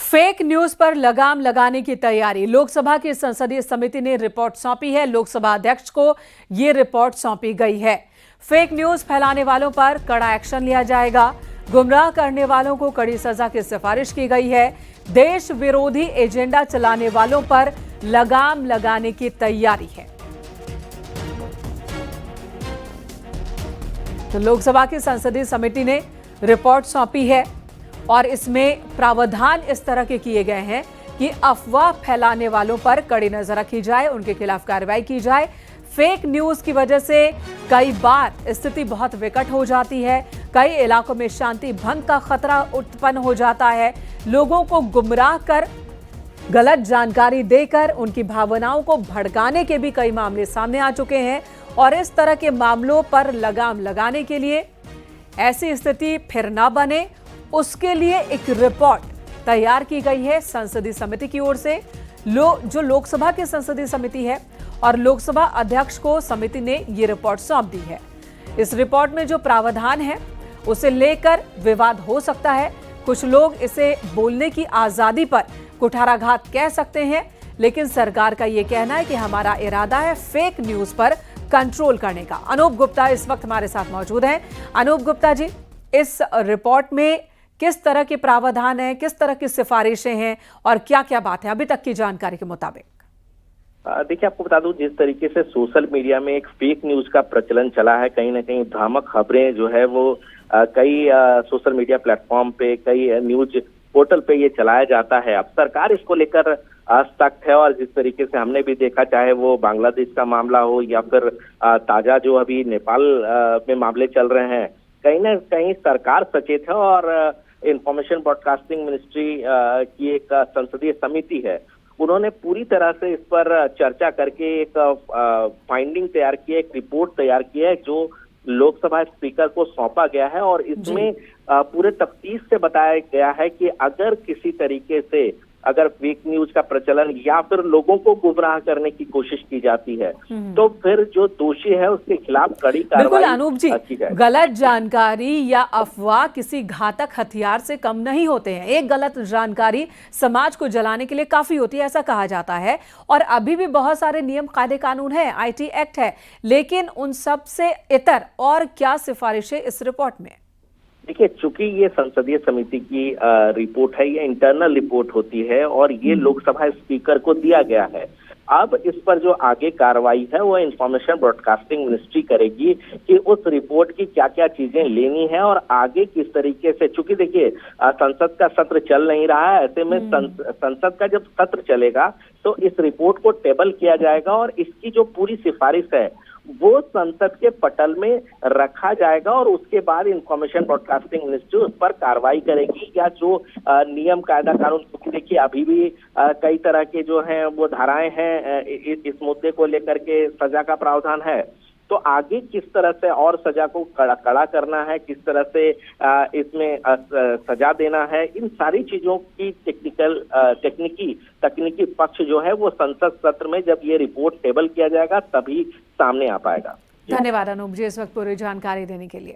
Fake news पर लगाम लगाने की तैयारी। लोकसभा की संसदीय समिति ने रिपोर्ट सौंपी है। लोकसभा अध्यक्ष को यह रिपोर्ट सौंपी गई है। फेक न्यूज फैलाने वालों पर कड़ा एक्शन लिया जाएगा। गुमराह करने वालों को कड़ी सजा की सिफारिश की गई है। देश विरोधी एजेंडा चलाने वालों पर लगाम लगाने की तैयारी है। तो लोकसभा की संसदीय समिति ने रिपोर्ट सौंपी है और इसमें प्रावधान इस तरह के किए गए हैं कि अफवाह फैलाने वालों पर कड़ी नजर रखी जाए, उनके खिलाफ कार्रवाई की जाए। फेक न्यूज की वजह से कई बार स्थिति बहुत विकट हो जाती है। कई इलाकों में शांति भंग का खतरा उत्पन्न हो जाता है। लोगों को गुमराह कर, गलत जानकारी देकर उनकी भावनाओं को भड़काने के भी कई मामले सामने आ चुके हैं और इस तरह के मामलों पर लगाम लगाने के लिए ऐसी स्थिति फिर ना बने, उसके लिए एक रिपोर्ट तैयार की गई है संसदीय समिति की ओर से। जो लोकसभा की संसदीय समिति है और लोकसभा अध्यक्ष को समिति ने ये रिपोर्ट सौंप दी है। इस रिपोर्ट में जो प्रावधान है उसे लेकर विवाद हो सकता है। कुछ लोग इसे बोलने की आजादी पर कुठाराघात कह सकते हैं, लेकिन सरकार का यह कहना है कि हमारा इरादा है फेक न्यूज पर कंट्रोल करने का। अनूप गुप्ता इस वक्त हमारे साथ मौजूद हैं। अनूप गुप्ता जी, इस रिपोर्ट में किस तरह के प्रावधान हैं, किस तरह की सिफारिशें हैं और क्या क्या बात है अभी तक की जानकारी के मुताबिक? देखिए, आपको बता दूं, जिस तरीके से सोशल मीडिया में एक फेक न्यूज का प्रचलन चला है, कहीं ना कहीं भ्रामक खबरें जो है वो कई सोशल मीडिया प्लेटफॉर्म पे, कई न्यूज पोर्टल पे ये चलाया जाता है। अब सरकार इसको लेकर सख्त है और जिस तरीके से हमने भी देखा, चाहे वो बांग्लादेश का मामला हो या फिर ताजा जो अभी नेपाल में मामले चल रहे हैं, कहीं ना कहीं सरकार सचेत है और इंफॉर्मेशन ब्रॉडकास्टिंग मिनिस्ट्री की एक संसदीय समिति है, उन्होंने पूरी तरह से इस पर चर्चा करके एक फाइंडिंग तैयार की है, एक रिपोर्ट तैयार की है जो लोकसभा स्पीकर को सौंपा गया है और इसमें पूरे तफ्तीश से बताया गया है कि अगर किसी तरीके से अगर फेक न्यूज का प्रचलन या फिर लोगों को गुमराह करने की कोशिश की जाती है तो फिर जो दोषी है उसके खिलाफ कड़ी कार्रवाई। बिल्कुल अनूप जी, गलत जानकारी या अफवाह किसी घातक हथियार से कम नहीं होते हैं। एक गलत जानकारी समाज को जलाने के लिए काफी होती है, ऐसा कहा जाता है। और अभी भी बहुत सारे नियम, कायदे, कानून है, IT एक्ट है, लेकिन उन सब से इतर और क्या सिफारिशें इस रिपोर्ट में? देखिए, चूंकि ये संसदीय समिति की रिपोर्ट है, ये इंटरनल रिपोर्ट होती है और ये लोकसभा स्पीकर को दिया गया है। अब इस पर जो आगे कार्रवाई है वो इंफॉर्मेशन ब्रॉडकास्टिंग मिनिस्ट्री करेगी कि उस रिपोर्ट की क्या क्या चीजें लेनी है और आगे किस तरीके से, चूंकि देखिए संसद का सत्र चल नहीं रहा है, ऐसे में संसद का जब सत्र चलेगा तो इस रिपोर्ट को टेबल किया जाएगा और इसकी जो पूरी सिफारिश है वो संसद के पटल में रखा जाएगा और उसके बाद इंफॉर्मेशन ब्रॉडकास्टिंग मिनिस्ट्री उस पर कार्रवाई करेगी या जो नियम, कायदा, कानून, क्योंकि देखिए अभी भी कई तरह के जो हैं वो धाराएं हैं इस मुद्दे को लेकर के, सजा का प्रावधान है, तो आगे किस तरह से और सजा को कड़ा करना है, किस तरह से इसमें सजा देना है, इन सारी चीजों की तकनीकी पक्ष जो है वो संसद सत्र में जब ये रिपोर्ट टेबल किया जाएगा तभी सामने आ पाएगा। धन्यवाद अनूप जी इस वक्त पूरी जानकारी देने के लिए।